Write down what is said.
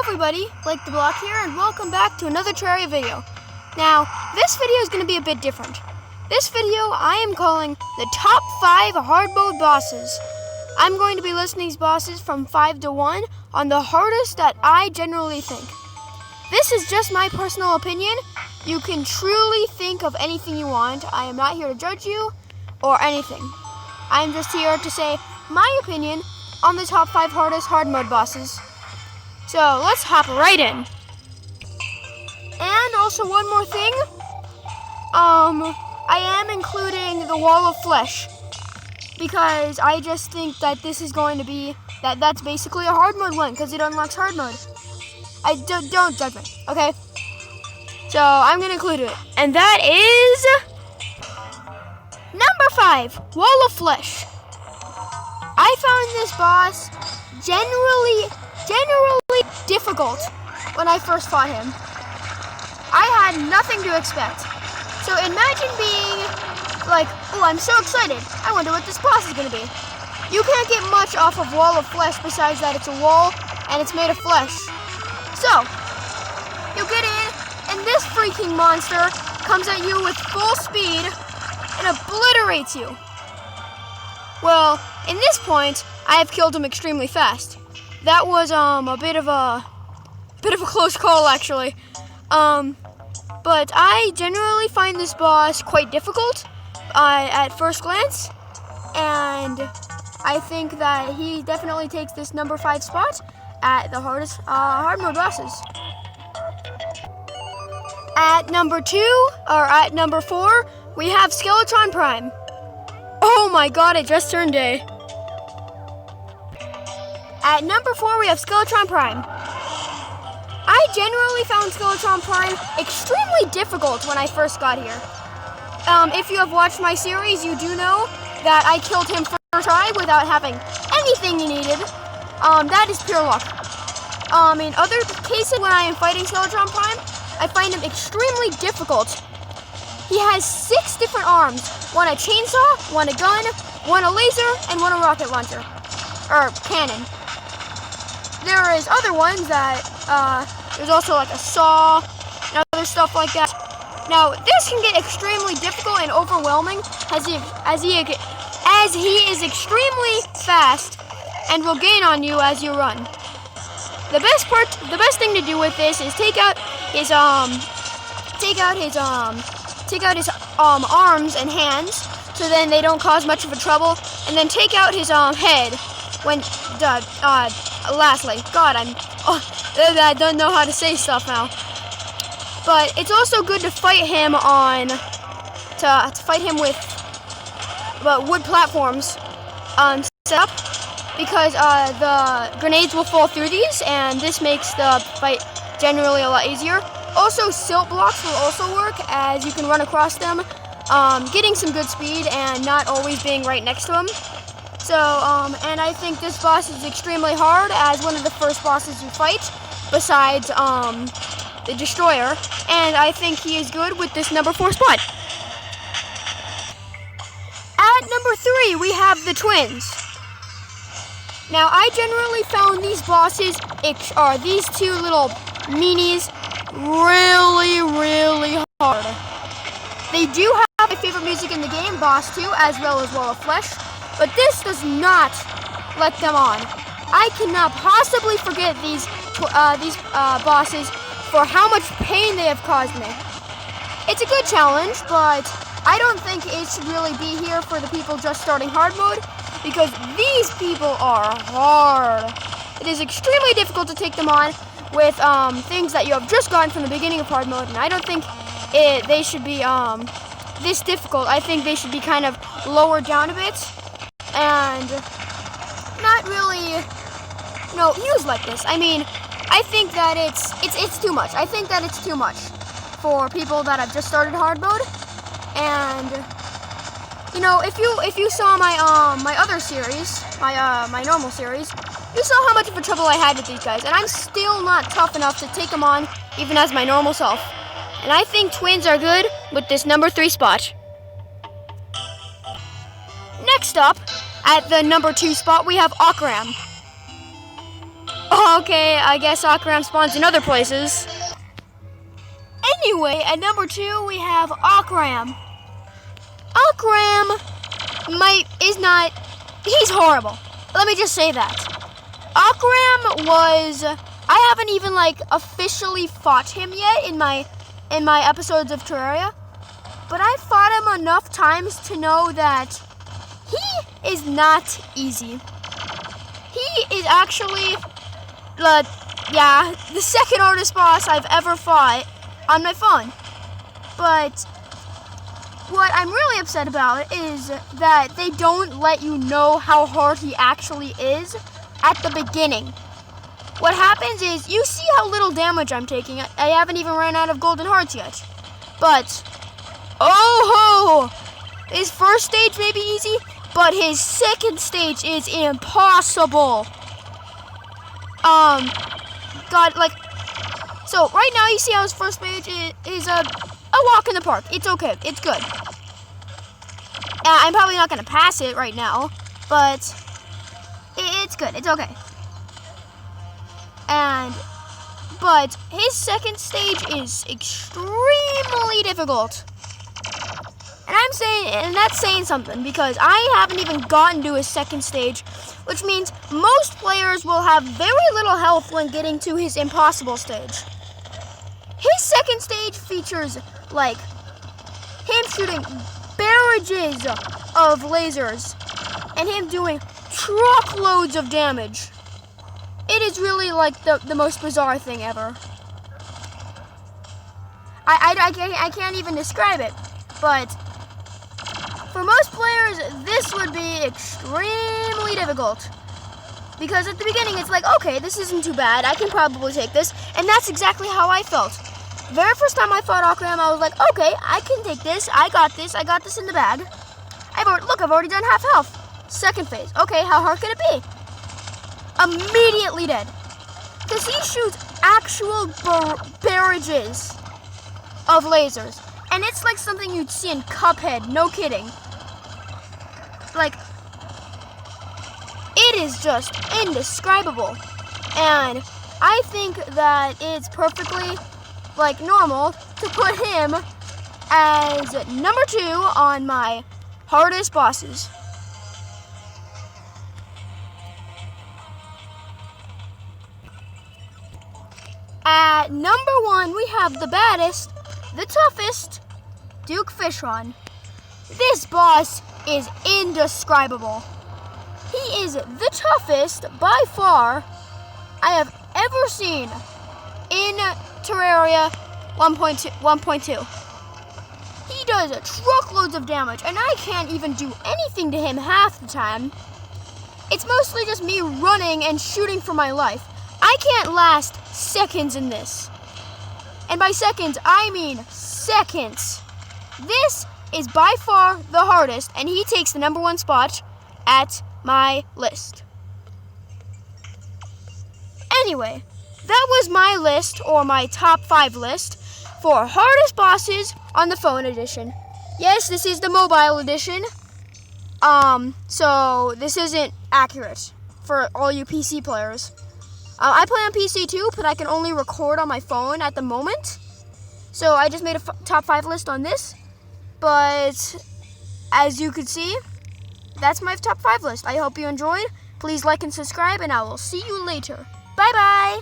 everybody, Blake the Block here, and welcome back to another Terraria video. Now, this video is going to be a bit different. This video I am calling the top 5 hard mode bosses. I'm going to be listing these bosses from 5 to 1 on the hardest that I generally think. This is just my personal opinion. You can truly think of anything you want. I am not here to judge you or anything. I'm just here to say my opinion on the top 5 hardest hard mode bosses. So let's hop right in. And also one more thing, I am including the Wall of Flesh because I just think that this is going to be, that's basically a hard mode one because it unlocks hard mode. Don't judge me, okay? So I'm going to include it. And that is number 5, Wall of Flesh. I found this boss generally difficult when I first fought him. I had nothing to expect. So imagine being like, oh, I'm so excited. I wonder what this boss is going to be. You can't get much off of Wall of Flesh besides that it's a wall and it's made of flesh. So, you get in and this freaking monster comes at you with full speed and obliterates you. Well, in this point, I have killed him extremely fast. That was a bit of a close call, actually. But I generally find this boss quite difficult at first glance, and I think that he definitely takes this number 5 spot at the hardest hard mode bosses. At number 4, we have Skeletron Prime. Oh my god, it just turned day. At number 4, we have Skeletron Prime. I generally found Skeletron Prime extremely difficult when I first got here. If you have watched my series, you do know that I killed him first try without having anything he needed. That is pure luck. In other cases, when I am fighting Skeletron Prime, I find him extremely difficult. He has 6 different arms. One a chainsaw, one a gun, one a laser, and one a rocket launcher. Or cannon. There is other ones that, there's also like a saw and other stuff like that. Now, this can get extremely difficult and overwhelming as he is extremely fast and will gain on you as you run. The best thing to do with this is take out his arms and hands, so then they don't cause much of a trouble, and then take out his head when lastly. God, I don't know how to say stuff now. But it's also good to fight him with wood platforms set up, because the grenades will fall through these, and this makes the fight generally a lot easier. Also, silt blocks will also work, as you can run across them, getting some good speed and not always being right next to him. So, and I think this boss is extremely hard as one of the first bosses you fight, besides the Destroyer, and I think he is good with this number 4 spot. At number 3, we have the twins. Now, I generally found these bosses, these 2 little meanies, really hard. They do have my favorite music in the game, Boss 2, as well as Wall of Flesh, but this does not let them on. I cannot possibly forget these bosses for how much pain they have caused me. It's a good challenge, but I don't think it should really be here for the people just starting hard mode, because these people are hard. It is extremely difficult to take them on with things that you have just gotten from the beginning of hard mode, and I don't think they should be this difficult. I think they should be kind of lowered down a bit and not really, used like this. I mean, I think that it's too much. I think that it's too much for people that have just started hard mode. And if you saw my other series, my normal series, you saw how much of a trouble I had with these guys, and I'm still not tough enough to take them on, even as my normal self. And I think twins are good with this number 3 spot. Next up, at the number 2 spot, we have Ocram. Okay, I guess Ocram spawns in other places. Anyway, at number 2 we have Ocram. Ocram he's horrible. Let me just say that. Ocram I haven't even officially fought him yet in my episodes of Terraria, but I fought him enough times to know that he is not easy. He is actually the second hardest boss I've ever fought on my phone. But what I'm really upset about is that they don't let you know how hard he actually is at the beginning. What happens is, you see how little damage I'm taking. I haven't even ran out of golden hearts yet. But, oh ho! His first stage may be easy, but his second stage is impossible. So right now you see how his first stage is a walk in the park. It's okay. It's good. I'm probably not going to pass it right now, but it's good. It's okay. But his second stage is extremely difficult. And that's saying something, because I haven't even gotten to his second stage, which means most players will have very little health when getting to his impossible stage. His second stage features, him shooting barrages of lasers and him doing truckloads of damage. It is really, the most bizarre thing ever. I can't even describe it, but for most players, this would be extremely difficult. Because at the beginning, it's okay, this isn't too bad. I can probably take this. And that's exactly how I felt. Very first time I fought Ocram, I was okay, I can take this. I got this in the bag. I've already done half health. Second phase. Okay, how hard can it be? Immediately dead. Because he shoots actual barrages of lasers. And it's like something you'd see in Cuphead, no kidding. It is just indescribable. And I think that it's perfectly, normal to put him as number 2 on my hardest bosses. At number 1, we have the baddest, the toughest, Duke Fishron. This boss is indescribable. He is the toughest, by far, I have ever seen in Terraria 1.2. He does truckloads of damage, and I can't even do anything to him half the time. It's mostly just me running and shooting for my life. I can't last seconds in this. And by seconds, I mean seconds. This is by far the hardest, and he takes the number 1 spot at my list. Anyway, that was my list, or my top 5 list, for hardest bosses on the phone edition. Yes, this is the mobile edition. So this isn't accurate for all you PC players. I play on PC too, but I can only record on my phone at the moment. So I just made a top 5 list on this. But as you can see, that's my top 5 list. I hope you enjoyed. Please like and subscribe, and I will see you later. Bye-bye.